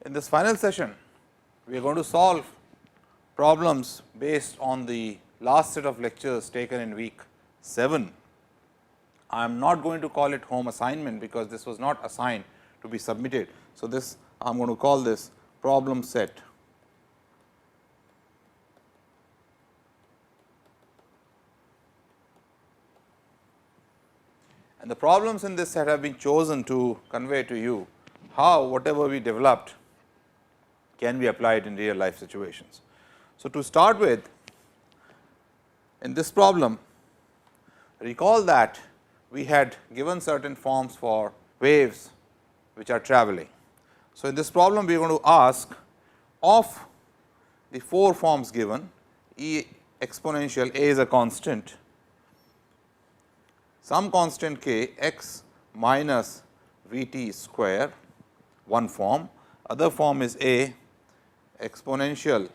In this final session, we are going to solve problems based on the last set of lectures taken in week 7. I am not going to call it home assignment, because this was not assigned to be submitted. So, this I am going to call this problem set. And the problems in this set have been chosen to convey to you how whatever we developed can be applied in real life situations. So, to start with, in this problem, recall that we had given certain forms for waves which are traveling. So, in this problem we are going to ask of the 4 forms given, e exponential a is a constant, some constant k x minus v t square, one form, other form is a exponential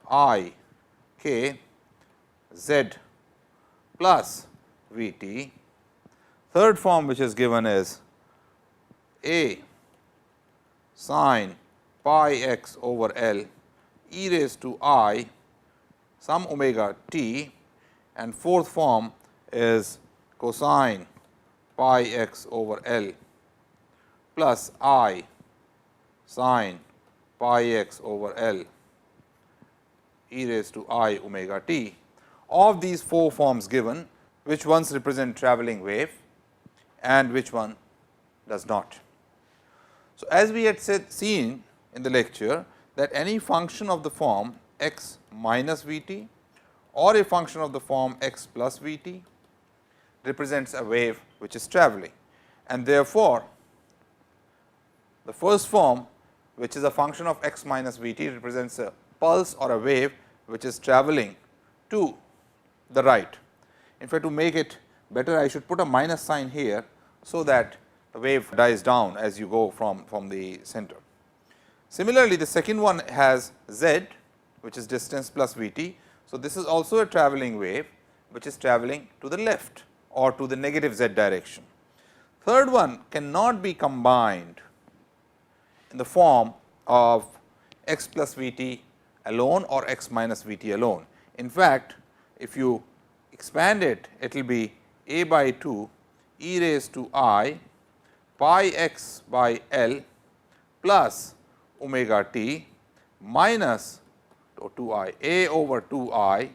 I k z plus v t. Third form which is given is a sin pi x over L e raised to I some omega t, and fourth form is cosine pi x over L plus I sin pi x over L e raised to I omega t. Of these 4 forms given, which ones represent travelling wave and which one does not. So, as we had seen in the lecture, that any function of the form x minus v t or a function of the form x plus v t represents a wave which is travelling, and therefore, the first form, which is a function of x minus v t, represents a pulse or a wave which is travelling to the right. In fact, to make it better, I should put a minus sign here, so that the wave dies down as you go from the center. Similarly, the second one has z, which is distance plus v t. So, this is also a travelling wave which is travelling to the left or to the negative z direction. Third one cannot be combined in the form of x plus v t alone or x minus v t alone. In fact, if you expand it, it will be a by 2 e raised to I pi x by L plus omega t minus 2 I, a over 2 I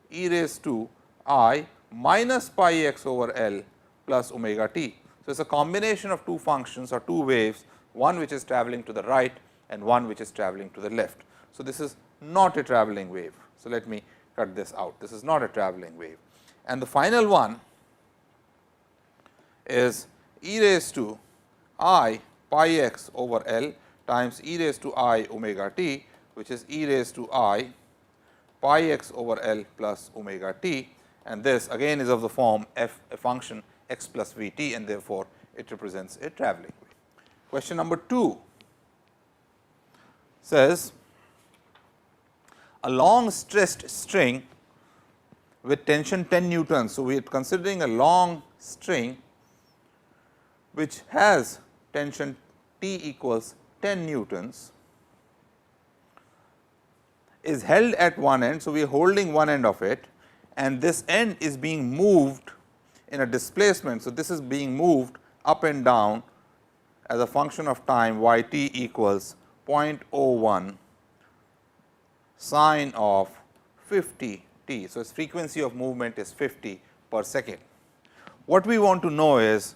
e raised to I minus pi x over L plus omega t. So, it is a combination of 2 functions or 2 waves, one which is travelling to the right and one which is travelling to the left. So, this is not a travelling wave. So, let me cut this out, this is not a travelling wave. And the final one is e raised to I pi x over L times e raised to I omega t, which is e raised to I pi x over L plus omega t, and this again is of the form f a function x plus v t, and therefore, it represents a travelling wave. Question number 2 says, a long stressed string with tension 10 newtons. So, we are considering a long string which has tension T equals 10 newtons, is held at one end. So, we are holding one end of it, and this end is being moved in a displacement. So, this is being moved up and down as a function of time y t equals 0.01 sine of 50 t. So, its frequency of movement is 50 per second. What we want to know is,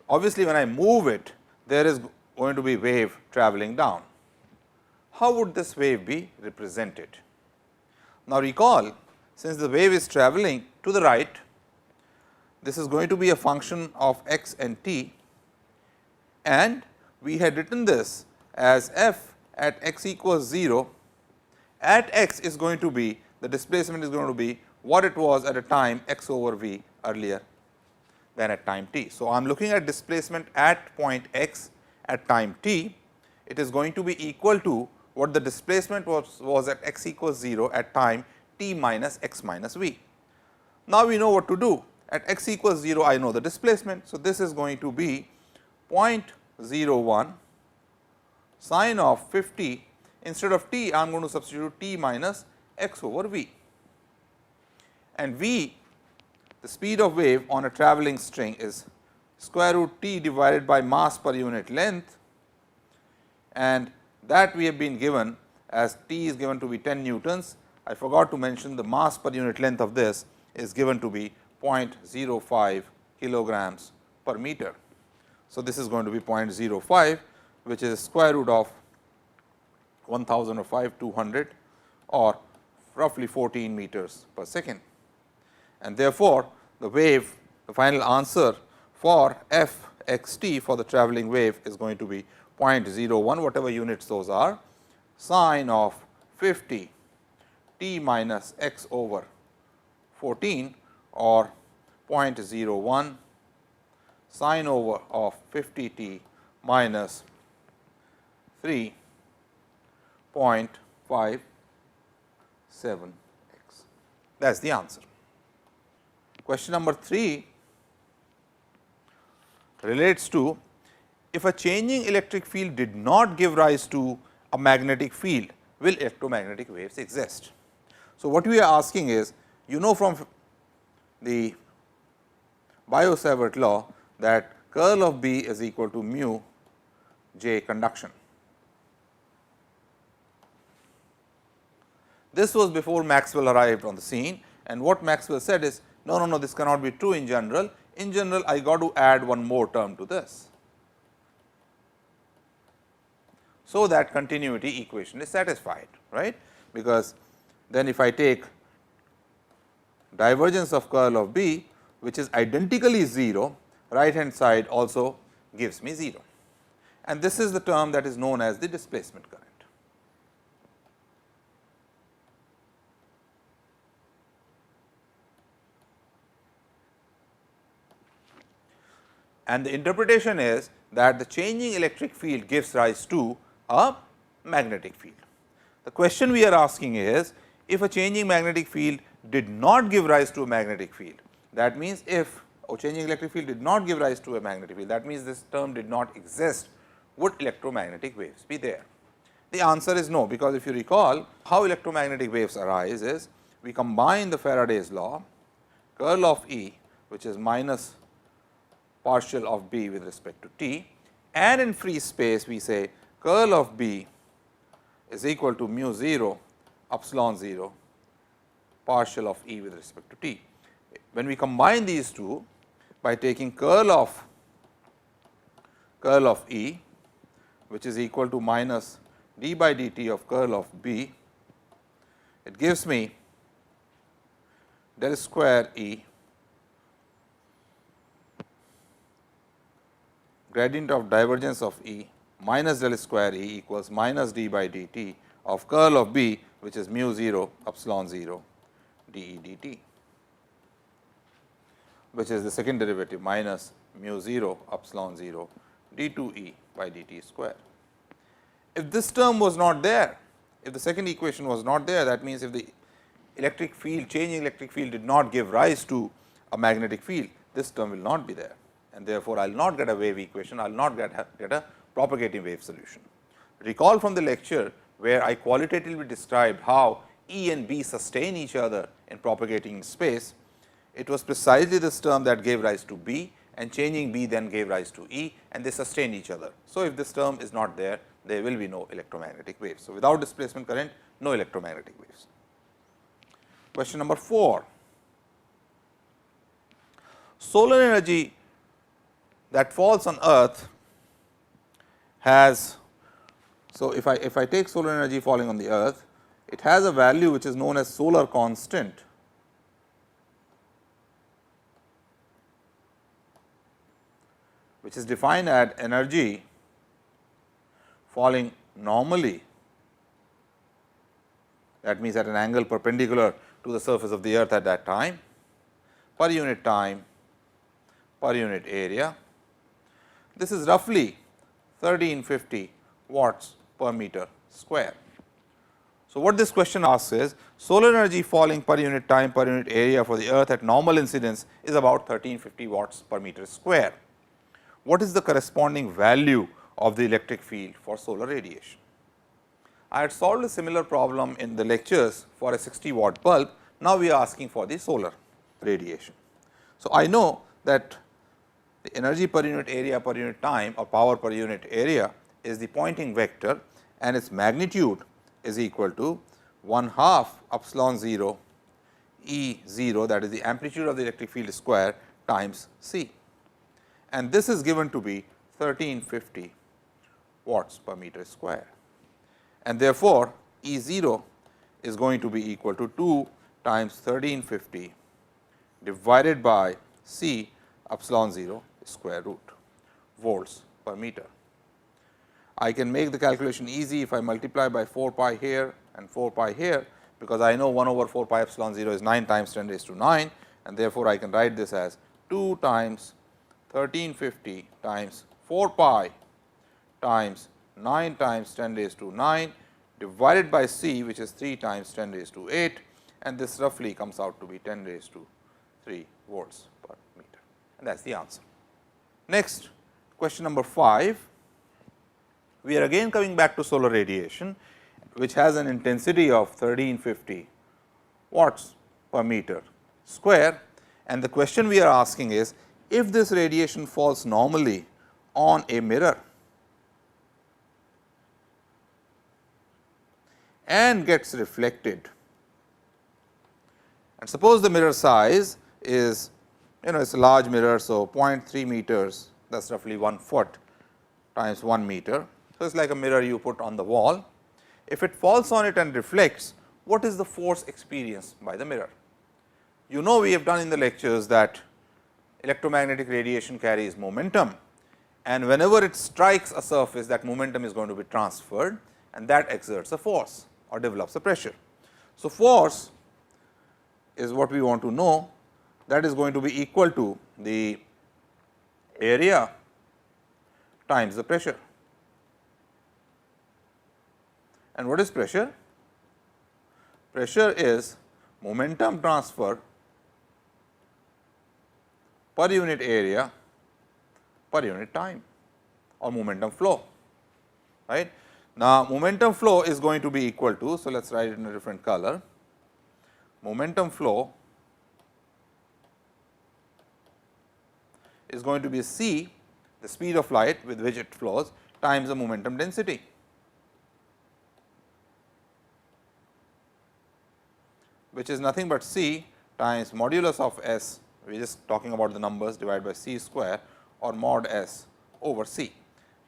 obviously, when I move it, there is going to be wave travelling down. How would this wave be represented? Now, recall, since the wave is travelling to the right, this is going to be a function of x and t, and we had written this as f at x equals 0. At x is going to be, the displacement is going to be what it was at a time x over v earlier than at time t. So, I am looking at displacement at point x at time t, it is going to be equal to what the displacement was at x equals 0 at time t minus x minus v. Now, we know what to do. At x equals 0, I know the displacement. So, this is going to be 0.01 sine of 50, instead of t I am going to substitute t minus x over v, and v, the speed of wave on a travelling string, is square root t divided by mass per unit length, and that we have been given as t is given to be 10 newtons. I forgot to mention the mass per unit length of this is given to be 0.05 kilograms per meter. So, this is going to be 0.05, which is square root of 1000 or 5200 or roughly 14 meters per second. And therefore, the wave, the final answer for f x t for the travelling wave is going to be 0.01, whatever units those are, sine of 50 t minus x over 14 or 0.01 sine over of 50 t minus 3.57 x. That is the answer. Question number 3 relates to, if a changing electric field did not give rise to a magnetic field, will electromagnetic waves exist? So, what we are asking is, you know from the Biot-Savart law that curl of B is equal to mu J conduction. This was before Maxwell arrived on the scene, and what Maxwell said is, no, this cannot be true in general. In general, I got to add one more term to this, so that continuity equation is satisfied, right. Because then if I take divergence of curl of B, which is identically 0, right hand side also gives me 0, and this is the term that is known as the displacement current. And the interpretation is that the changing electric field gives rise to a magnetic field. The question we are asking is, if a changing magnetic field did not give rise to a magnetic field, that means if a changing electric field did not give rise to a magnetic field, that means this term did not exist, would electromagnetic waves be there? The answer is no, because if you recall how electromagnetic waves arise is, we combine the Faraday's law, curl of E, which is minus partial of B with respect to t, and in free space we say curl of B is equal to mu 0 epsilon 0 partial of E with respect to t. When we combine these two by taking curl of E, which is equal to minus d by dt of curl of B, it gives me del square E gradient of divergence of E minus del square E equals minus d by dt of curl of B, which is mu 0 epsilon 0 d E dt, which is the second derivative minus mu 0 epsilon 0 d 2 E by dt square. If this term was not there, if the second equation was not there, that means if the electric field, changing electric field did not give rise to a magnetic field, this term will not be there, and therefore, I will not get a wave equation, I will not get a propagating wave solution. Recall from the lecture where I qualitatively described how E and B sustain each other in propagating space, it was precisely this term that gave rise to B, and changing B then gave rise to E, and they sustain each other. So, if this term is not there, there will be no electromagnetic waves. So, without displacement current, no electromagnetic waves. Question number 4. Solar energy that falls on earth has, so if I take solar energy falling on the earth, it has a value which is known as solar constant, which is defined as energy falling normally, that means at an angle perpendicular to the surface of the earth at that time, per unit time, per unit area. This is roughly 1350 watts per meter square. So, what this question asks is, solar energy falling per unit time per unit area for the earth at normal incidence is about 1350 watts per meter square. What is the corresponding value of the electric field for solar radiation. I had solved a similar problem in the lectures for a 60 watt bulb. Now, we are asking for the solar radiation. So, I know that the energy per unit area per unit time or power per unit area is the Poynting vector, and its magnitude is equal to 1/2 epsilon 0 E 0, that is the amplitude of the electric field square times C, and this is given to be 1350 watts per meter square, and therefore, E 0 is going to be equal to 2 times 1350 divided by C epsilon 0 square root volts per meter. I can make the calculation easy if I multiply by 4 pi here and 4 pi here, because I know 1 over 4 pi epsilon 0 is 9 times 10 raised to 9, and therefore, I can write this as 2 times 1350 times 4 pi times 9 times 10 raised to 9 divided by C, which is 3 times 10 raised to 8, and this roughly comes out to be 10 raised to 3 volts per meter, and that is the answer. Next, question number 5. We are again coming back to solar radiation, which has an intensity of 1350 watts per meter square, and the question we are asking is, if this radiation falls normally on a mirror and gets reflected, and suppose the mirror size is, it is a large mirror. So, 0.3 meters, that is roughly 1 foot times 1 meter. So, it is like a mirror you put on the wall. If it falls on it and reflects, what is the force experienced by the mirror? You know, we have done in the lectures that electromagnetic radiation carries momentum, and whenever it strikes a surface, that momentum is going to be transferred, and that exerts a force or develops a pressure. So, force is what we want to know, that is going to be equal to the area times the pressure. And what is pressure? Pressure is momentum transfer per unit area per unit time, or momentum flow, right. Now, momentum flow is going to be equal to, so let us write it in a different color. Momentum flow is going to be c, the speed of light with which it flows, times the momentum density. Which is nothing but c times modulus of s, we are just talking about the numbers, divided by c square, or mod s over c.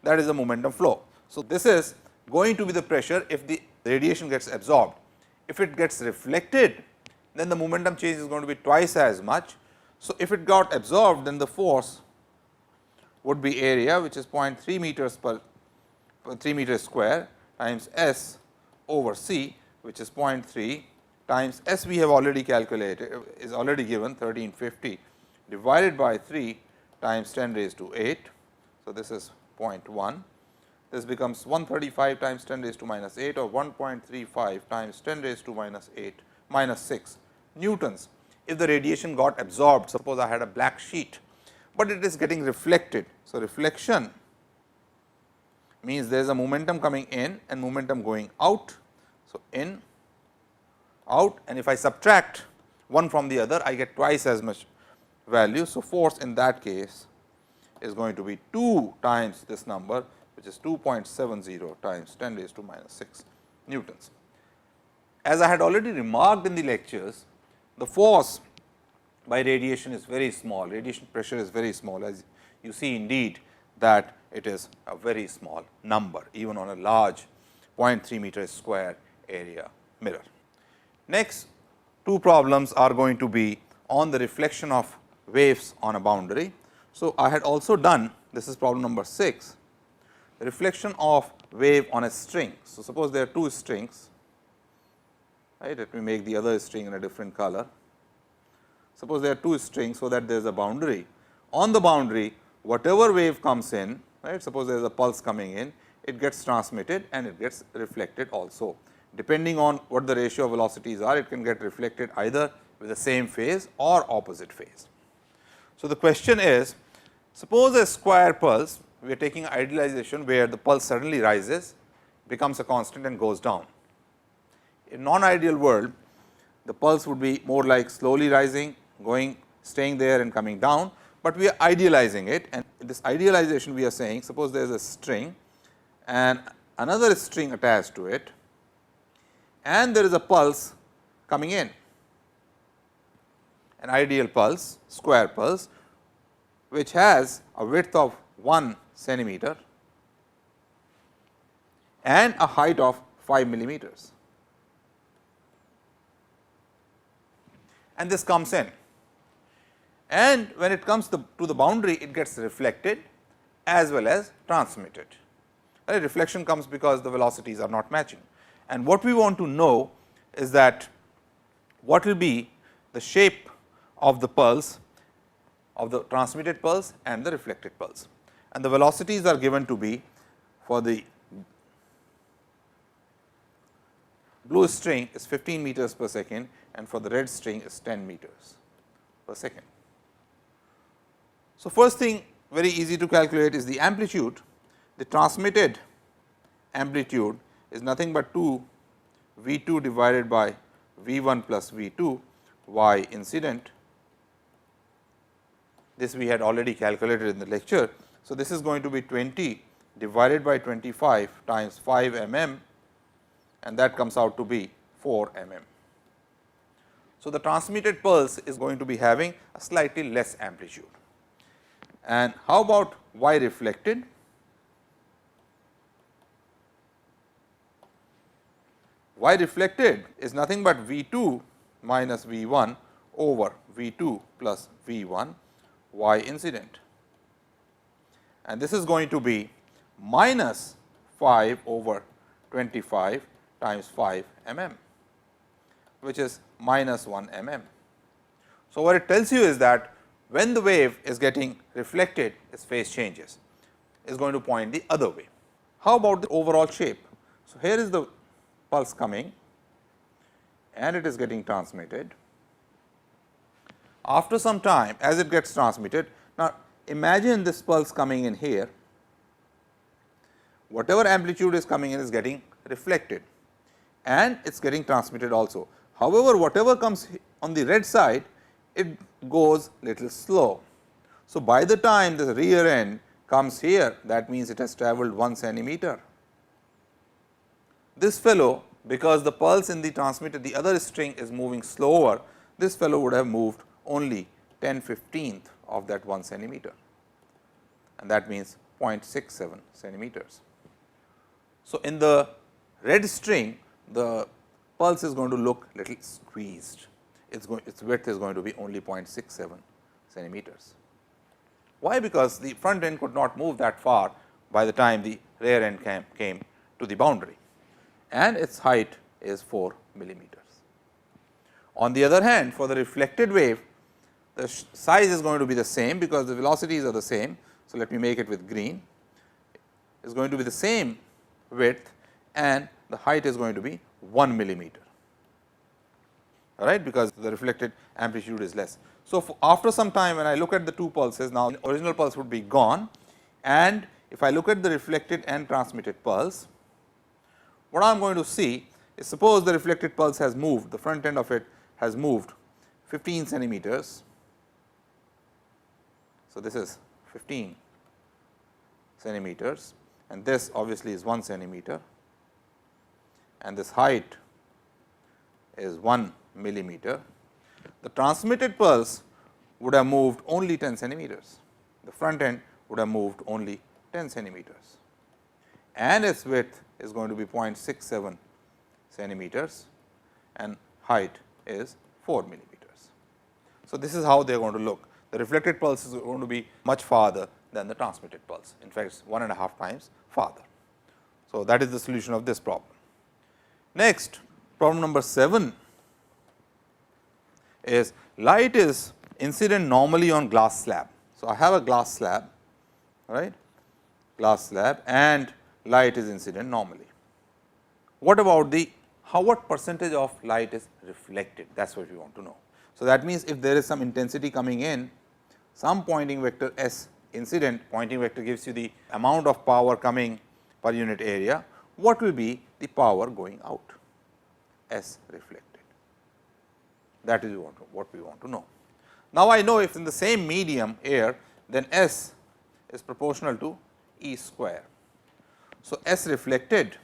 That is the momentum flow. So, this is going to be the pressure if the radiation gets absorbed. If it gets reflected, then the momentum change is going to be twice as much. So, if it got absorbed, then the force would be area, which is 0.3 meters per 3 meters square, times s over c, which is 0.3 times s, we have already calculated, is already given 1350 divided by 3 times 10 raised to 8. So, this is 0.1. This becomes 135 times 10 raised to minus 8, or 1.35 times 10 raised to minus 8 minus 6 newtons. If the radiation got absorbed, suppose I had a black sheet, but it is getting reflected. So, reflection means there is a momentum coming in and momentum going out. So, in, out, and if I subtract one from the other, I get twice as much value. So, force in that case is going to be 2 times this number, which is 2.70 times 10 raised to minus 6 newtons. As I had already remarked in the lectures, the force by radiation is very small, radiation pressure is very small, as you see indeed that it is a very small number, even on a large 0.3 meters square area mirror. Next two problems are going to be on the reflection of waves on a boundary. So, I had also done, this is problem number 6, reflection of wave on a string. So, suppose there are two strings, right. Let me make the other string in a different color. Suppose there are two strings, so that there is a boundary. On the boundary, whatever wave comes in, right, suppose there is a pulse coming in, it gets transmitted and it gets reflected also. Depending on what the ratio of velocities are, it can get reflected either with the same phase or opposite phase. So, the question is, suppose a square pulse we are taking idealization where the pulse suddenly rises, becomes a constant and goes down. In non-ideal world, the pulse would be more like slowly rising, going, staying there and coming down, but we are idealizing it, and this idealization we are saying, suppose there is a string and another string attached to it, and there is a pulse coming in, an ideal pulse, square pulse, which has a width of 1 centimeter and a height of 5 millimeters. And this comes in, and when it comes to the boundary, it gets reflected as well as transmitted. Right? Reflection comes because the velocities are not matching. And what we want to know is that what will be the shape of the pulse, of the transmitted pulse and the reflected pulse. And the velocities are given to be, for the blue string is 15 meters per second and for the red string is 10 meters per second. So, first thing very easy to calculate is the amplitude. The transmitted amplitude is nothing but 2 V 2 divided by V 1 plus V 2 y incident. This we had already calculated in the lecture. So, this is going to be 20 divided by 25 times 5 mm, and that comes out to be 4 mm. So, the transmitted pulse is going to be having a slightly less amplitude. And how about y reflected? Y reflected is nothing but V 2 minus V 1 over V 2 plus V 1 y incident, and this is going to be minus 5 over 25 times 5 mm, which is minus 1 mm. So, what it tells you is that when the wave is getting reflected, its phase changes, is going to point the other way. How about the overall shape? So, here is the pulse coming and it is getting transmitted. After some time, as it gets transmitted, now imagine this pulse coming in here, whatever amplitude is coming in is getting reflected and it is getting transmitted also. However, whatever comes on the red side, it goes little slow. So, by the time the rear end comes here, that means it has travelled 1 centimeter. This fellow, because the pulse in the transmitter, the other string is moving slower, this fellow would have moved only 10/15th of that 1 centimeter, and that means 0.67 centimeters. So, in the red string, the pulse is going to look little squeezed, its width is going to be only 0.67 centimeters. Why? Because the front end could not move that far by the time the rear end came to the boundary, and its height is 4 millimeters. On the other hand, for the reflected wave, the size is going to be the same because the velocities are the same. So, let me make it with green. It is going to be the same width and the height is going to be 1 millimeter, all right, because the reflected amplitude is less. So, after some time when I look at the two pulses, now the original pulse would be gone, and if I look at the reflected and transmitted pulse, what I am going to see is, suppose the reflected pulse has moved, the front end of it has moved 15 centimeters. So, this is 15 centimeters and this obviously is 1 centimeter and this height is 1 millimeter. The transmitted pulse would have moved only 10 centimeters, the front end would have moved only 10 centimeters and its width is going to be 0.67 centimeters and height is 4 millimeters. So, this is how they are going to look. The reflected pulse is going to be much farther than the transmitted pulse, in fact, it is 1.5 times farther. So, that is the solution of this problem. Next, problem number 7 is light is incident normally on glass slab. So, I have a glass slab, right, glass slab and light is incident normally. What about the what percentage of light is reflected? That is what we want to know. So, that means if there is some intensity coming in, some Poynting vector S incident, Pointing vector gives you the amount of power coming per unit area, what will be the power going out, S reflected. That is what we want to know. Now, I know if in the same medium air, then S is proportional to E square. So, S reflected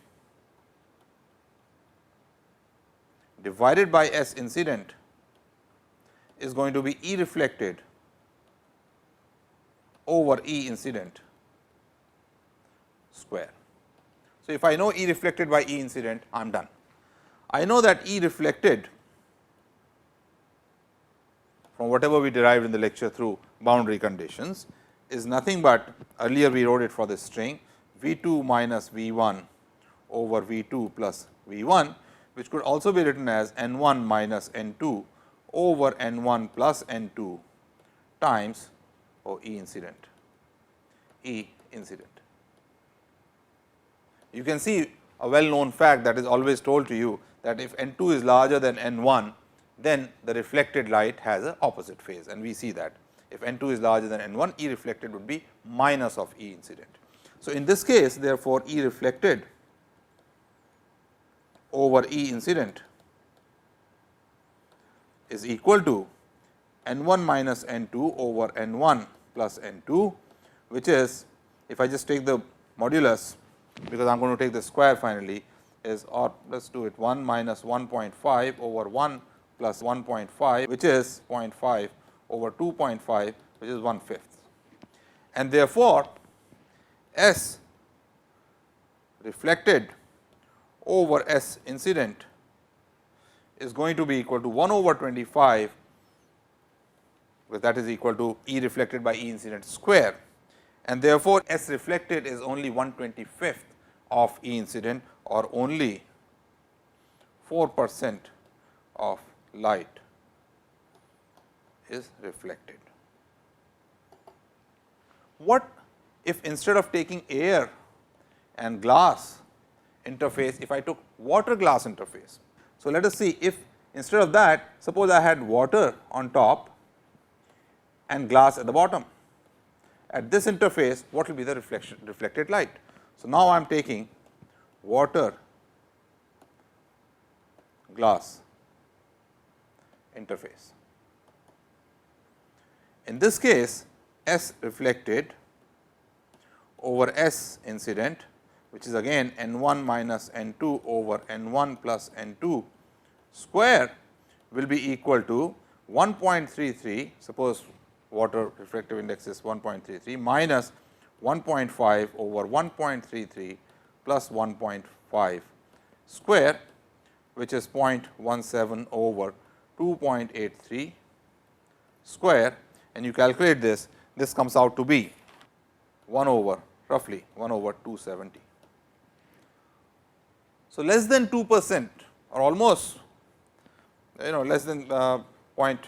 divided by S incident is going to be E reflected over E incident square. So, if I know E reflected by E incident, I am done. I know that E reflected from whatever we derived in the lecture through boundary conditions is nothing but, earlier we wrote it for the string V 2 minus V 1 over V 2 plus V 1, which could also be written as N 1 minus N 2 over N 1 plus N 2 times E incident. E incident. You can see a well known fact that is always told to you that if N 2 is larger than N 1, then the reflected light has an opposite phase, and we see that if N 2 is larger than N 1, E reflected would be minus of E incident. So, in this case, therefore, E reflected over E incident is equal to N 1 minus N 2 over N 1 plus N 2, which is, if I just take the modulus, because I am going to take the square finally, is, or let us do it, 1 minus 1.5 over 1 plus 1.5, which is 0.5 over 2.5, which is 1/5. And therefore, S reflected over S incident is going to be equal to 1 over 25, because that is equal to E reflected by E incident square, and therefore, S reflected is only 1/25 of E incident, or only 4% of light is reflected. What if instead of taking air and glass interface, if I took water glass interface? So, let us see if instead of that, suppose I had water on top and glass at the bottom. At this interface, what will be the reflected light? So, now I am taking water glass interface. In this case, S reflected over S incident, which is again N 1 minus N 2 over N 1 plus N 2 square, will be equal to 1.33, suppose water refractive index is 1.33 minus 1.5 over 1.33 plus 1.5 square, which is 0.17 over 2.83 square, and you calculate this, this comes out to be 1 over, roughly 1 over 270. So, less than 2% or almost, less than point,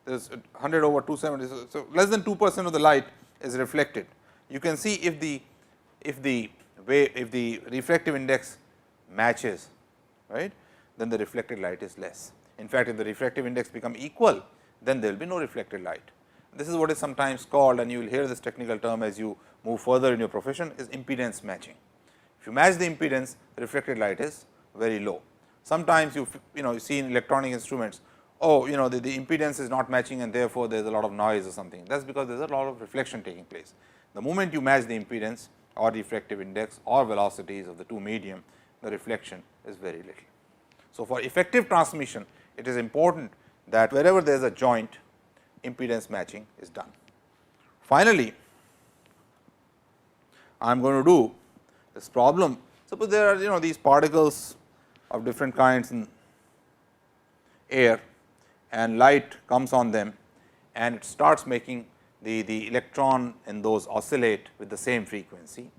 there is 100 over 270. So, less than 2% of the light is reflected. You can see if the refractive index matches, right, then the reflected light is less. In fact, if the refractive index become equal, then there will be no reflected light. This is what is sometimes called, and you will hear this technical term as you move further in your profession, is impedance matching. If you match the impedance, the reflected light is very low. Sometimes you see in electronic instruments, the impedance is not matching and therefore, there is a lot of noise or something. That is because there is a lot of reflection taking place. The moment you match the impedance or refractive index or velocities of the two medium, the reflection is very little. So, for effective transmission, it is important that wherever there is a joint, impedance matching is done. Finally, I am going to do this problem. Suppose there are these particles of different kinds in air, and light comes on them, and it starts making the electron in those oscillate with the same frequency.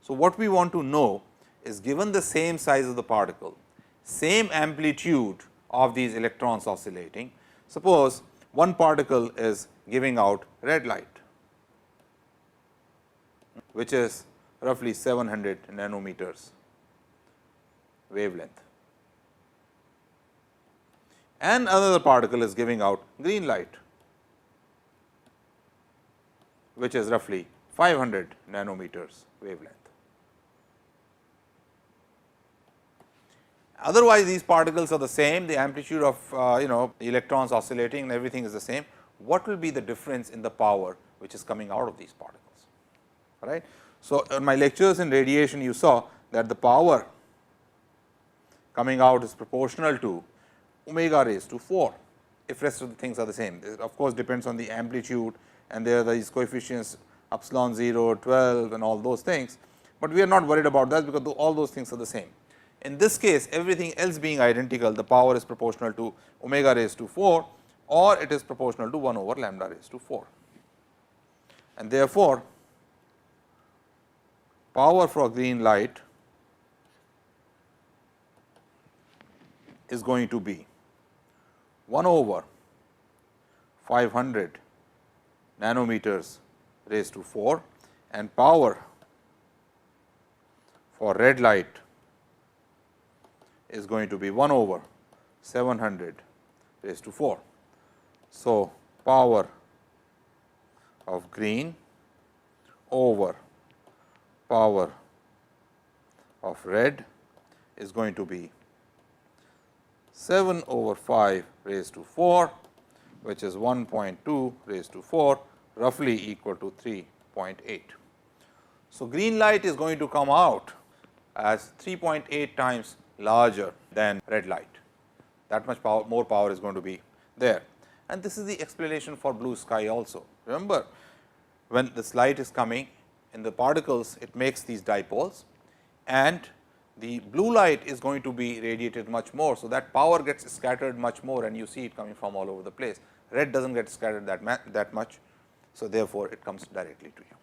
So, what we want to know is, given the same size of the particle, same amplitude of these electrons oscillating, suppose one particle is giving out red light, which is roughly 700 nanometers wavelength, and another particle is giving out green light, which is roughly 500 nanometers wavelength. Otherwise, these particles are the same, the amplitude of the electrons oscillating and everything is the same. What will be the difference in the power which is coming out of these particles? Right. So, in my lectures in radiation, you saw that the power coming out is proportional to omega raised to 4, if rest of the things are the same. It of course, depends on the amplitude and there are these coefficients epsilon 0, 12 and all those things, but we are not worried about that because all those things are the same. In this case, everything else being identical, the power is proportional to omega raised to 4 or it is proportional to 1 over lambda raised to 4. And therefore, power for green light is going to be 1 over 500 nanometers raised to 4 and power for red light is going to be 1 over 700 raised to 4. So, power of green over power of red is going to be 7 over 5 raised to 4, which is 1.2 raised to 4, roughly equal to 3.8. So, green light is going to come out as 3.8 times larger than red light. That much power, more power is going to be there. And this is the explanation for blue sky also. Remember, when this light is coming in the particles, it makes these dipoles and the blue light is going to be radiated much more. So, that power gets scattered much more and you see it coming from all over the place. Red does not get scattered that much. So, therefore, it comes directly to you.